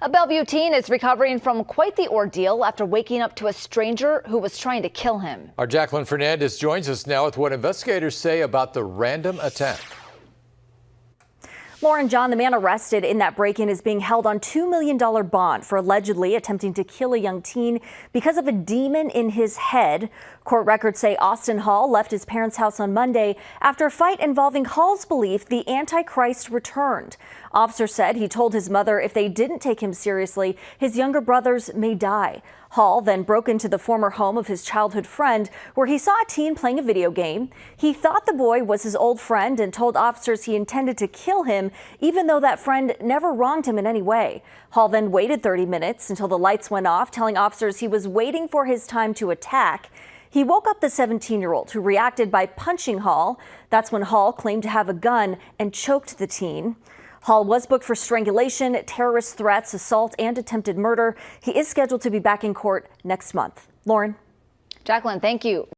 A Bellevue teen is recovering from quite the ordeal after waking up to a stranger who was trying to kill him. Our Jacqueline Fernandez joins us now with what investigators say about the random attack. Lauren, John, the man arrested in that break-in is being held on $2 million bond for allegedly attempting to kill a young teen because of a demon in his head. Court records say Austin Hall left his parents' house on Monday after a fight involving Hall's belief the Antichrist returned. Officers said he told his mother if they didn't take him seriously, his younger brothers may die. Hall then broke into the former home of his childhood friend, where he saw a teen playing a video game. He thought the boy was his old friend and told officers he intended to kill him, even though that friend never wronged him in any way. Hall then waited 30 minutes until the lights went off, telling officers he was waiting for his time to attack. He woke up the 17-year-old, who reacted by punching Hall. That's when Hall claimed to have a gun and choked the teen. Hall was booked for strangulation, terrorist threats, assault, and attempted murder. He is scheduled to be back in court next month. Lauren. Jacqueline, thank you.